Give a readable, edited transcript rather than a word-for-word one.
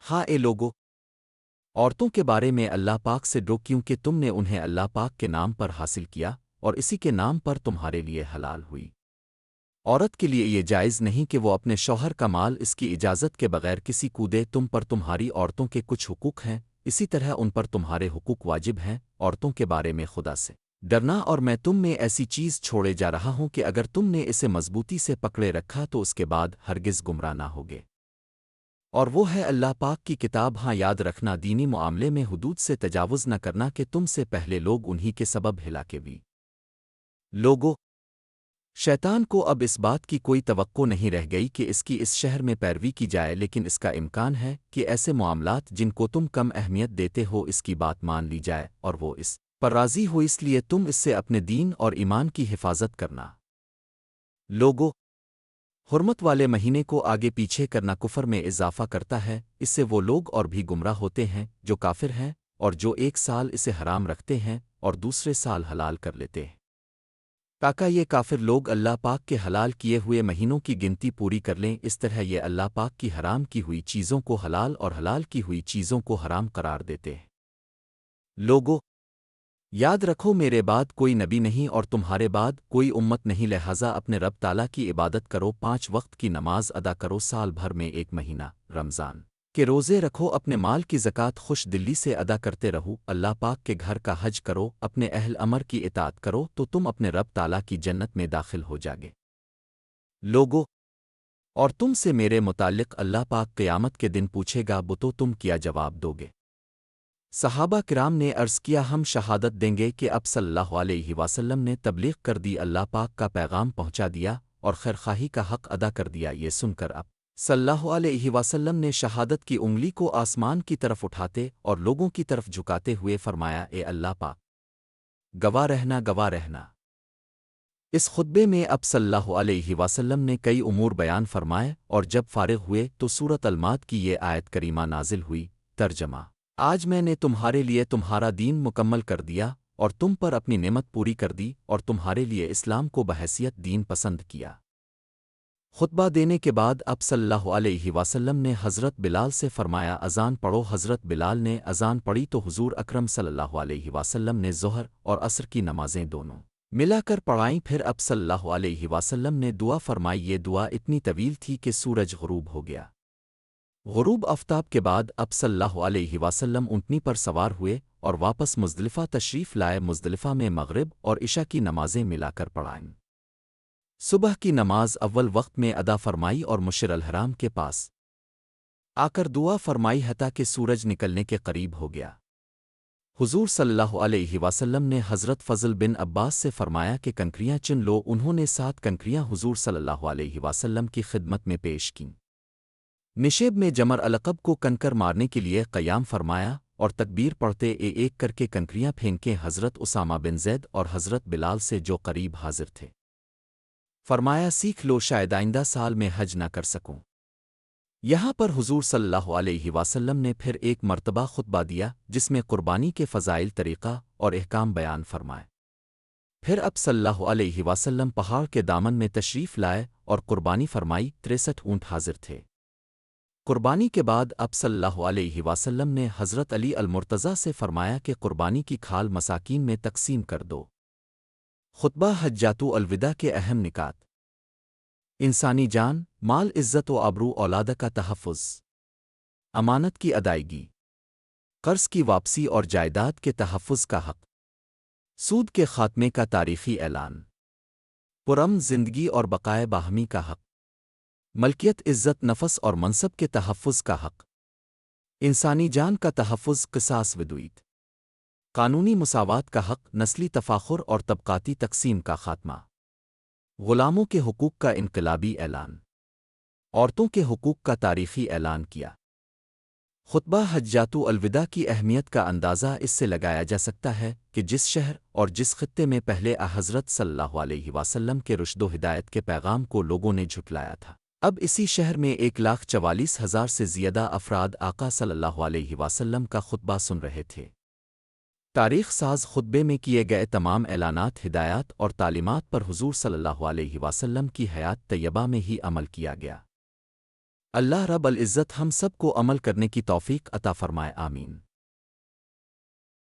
ہاں اے لوگو، عورتوں کے بارے میں اللہ پاک سے ڈرو کیونکہ تم نے انہیں اللہ پاک کے نام پر حاصل کیا اور اسی کے نام پر تمہارے لیے حلال ہوئی۔ عورت کے لیے یہ جائز نہیں کہ وہ اپنے شوہر کا مال اس کی اجازت کے بغیر کسی کو دے۔ تم پر تمہاری عورتوں کے کچھ حقوق ہیں، اسی طرح ان پر تمہارے حقوق واجب ہیں۔ عورتوں کے بارے میں خدا سے ڈرنا، اور میں تم میں ایسی چیز چھوڑے جا رہا ہوں کہ اگر تم نے اسے مضبوطی سے پکڑے رکھا تو اس کے بعد ہرگز گمراہ نہ ہوگے۔ اور وہ ہے اللہ پاک کی کتاب۔ ہاں یاد رکھنا، دینی معاملے میں حدود سے تجاوز نہ کرنا کہ تم سے پہلے لوگ انہی کے سبب ہلاکے بھی لوگو، شیطان کو اب اس بات کی کوئی توقع نہیں رہ گئی کہ اس کی اس شہر میں پیروی کی جائے، لیکن اس کا امکان ہے کہ ایسے معاملات جن کو تم کم اہمیت دیتے ہو اس کی بات مان لی جائے اور وہ اس پر راضی ہو، اس لیے تم اس سے اپنے دین اور ایمان کی حفاظت کرنا۔ لوگو، حرمت والے مہینے کو آگے پیچھے کرنا کفر میں اضافہ کرتا ہے، اس سے وہ لوگ اور بھی گمراہ ہوتے ہیں جو کافر ہیں اور جو ایک سال اسے حرام رکھتے ہیں اور دوسرے سال حلال کر لیتے ہیں، تاکہ یہ کافر لوگ اللہ پاک کے حلال کیے ہوئے مہینوں کی گنتی پوری کر لیں۔ اس طرح یہ اللہ پاک کی حرام کی ہوئی چیزوں کو حلال اور حلال کی ہوئی چیزوں کو حرام قرار دیتے ہیں۔ لوگو، یاد رکھو میرے بعد کوئی نبی نہیں اور تمہارے بعد کوئی امت نہیں، لہٰذا اپنے رب تعالیٰ کی عبادت کرو، 5 وقت کی نماز ادا کرو، سال بھر میں ایک مہینہ رمضان کے روزے رکھو، اپنے مال کی زکوٰۃ خوش دلی سے ادا کرتے رہو، اللہ پاک کے گھر کا حج کرو، اپنے اہل امر کی اطاعت کرو تو تم اپنے رب تعالیٰ کی جنت میں داخل ہو جاگے۔ لوگو، اور تم سے میرے متعلق اللہ پاک قیامت کے دن پوچھے گا، بتو تم کیا جواب دو گے؟ صحابہ کرام نے عرض کیا، ہم شہادت دیں گے کہ اب صلی اللہ علیہ وسلم نے تبلیغ کر دی، اللہ پاک کا پیغام پہنچا دیا اور خیرخواہی کا حق ادا کر دیا۔ یہ سن کر اب صلی اللہ علیہ وسلم نے شہادت کی انگلی کو آسمان کی طرف اٹھاتے اور لوگوں کی طرف جھکاتے ہوئے فرمایا، اے اللہ پاک، گواہ رہنا، گواہ رہنا۔ اس خطبے میں اب صلی اللہ علیہ وسلم نے کئی امور بیان فرمائے اور جب فارغ ہوئے تو سورۃ المائدہ کی یہ آیت کریمہ نازل ہوئی۔ ترجمہ: آج میں نے تمہارے لیے تمہارا دین مکمل کر دیا اور تم پر اپنی نعمت پوری کر دی اور تمہارے لیے اسلام کو بحیثیت دین پسند کیا۔ خطبہ دینے کے بعد اب صلی اللہ علیہ وسلم نے حضرت بلال سے فرمایا، اذان پڑھو۔ حضرت بلال نے اذان پڑھی تو حضور اکرم صلی اللہ علیہ وسلم نے ظہر اور عصر کی نمازیں دونوں ملا کر پڑھائیں۔ پھر اب صلی اللہ علیہ وسلم نے دعا فرمائی، یہ دعا اتنی طویل تھی کہ سورج غروب ہو گیا۔ غروب آفتاب کے بعد اب صلی اللہ علیہ وسلم اونٹنی پر سوار ہوئے اور واپس مزدلفہ تشریف لائے۔ مزدلفہ میں مغرب اور عشاء کی نمازیں ملا کر پڑھائیں۔ صبح کی نماز اول وقت میں ادا فرمائی اور مشعر الحرام کے پاس آ کر دعا فرمائی حتیٰ کہ سورج نکلنے کے قریب ہو گیا۔ حضور صلی اللہ علیہ وسلم نے حضرت فضل بن عباس سے فرمایا کہ کنکریاں چن لو۔ انہوں نے 7 کنکریاں حضور صلی اللہ علیہ وسلم کی خدمت میں پیش کیں۔ نشیب میں جمر العقب کو کنکر مارنے کے لیے قیام فرمایا اور تکبیر پڑھتے ایک کر کے کنکریاں پھینکیں۔ حضرت اسامہ بن زید اور حضرت بلال سے جو قریب حاضر تھے فرمایا، سیکھ لو، شاید آئندہ سال میں حج نہ کر سکوں۔ یہاں پر حضور صلی اللہ علیہ وسلم نے پھر ایک مرتبہ خطبہ دیا جس میں قربانی کے فضائل، طریقہ اور احکام بیان فرمائے۔ پھر اب صلی اللہ علیہ وسلم پہاڑ کے دامن میں تشریف لائے اور قربانی فرمائی۔ 63 اونٹ حاضر تھے۔ قربانی کے بعد اب صلی اللہ علیہ وسلم نے حضرت علی المرتضیٰ سے فرمایا کہ قربانی کی کھال مساکین میں تقسیم کر دو۔ خطبہ حجۃ الوداع کے اہم نکات: انسانی جان، مال، عزت و آبرو، اولاد کا تحفظ، امانت کی ادائیگی، قرض کی واپسی اور جائیداد کے تحفظ کا حق، سود کے خاتمے کا تاریخی اعلان، پرامن زندگی اور بقائے باہمی کا حق، ملکیت، عزت، نفس اور منصب کے تحفظ کا حق، انسانی جان کا تحفظ، قصاص ودویت، قانونی مساوات کا حق، نسلی تفاخر اور طبقاتی تقسیم کا خاتمہ، غلاموں کے حقوق کا انقلابی اعلان، عورتوں کے حقوق کا تاریخی اعلان کیا۔ خطبہ حجۃ الوداع کی اہمیت کا اندازہ اس سے لگایا جا سکتا ہے کہ جس شہر اور جس خطے میں پہلے حضرت صلی اللہ علیہ وسلم کے رشد و ہدایت کے پیغام کو لوگوں نے جھٹلایا تھا، اب اسی شہر میں 1,44,000 سے زیادہ افراد آقا صلی اللہ علیہ وسلم کا خطبہ سن رہے تھے۔ تاریخ ساز خطبے میں کیے گئے تمام اعلانات، ہدایات اور تعلیمات پر حضور صلی اللہ علیہ وسلم کی حیات طیبہ میں ہی عمل کیا گیا۔ اللہ رب العزت ہم سب کو عمل کرنے کی توفیق عطا فرمائے آمین۔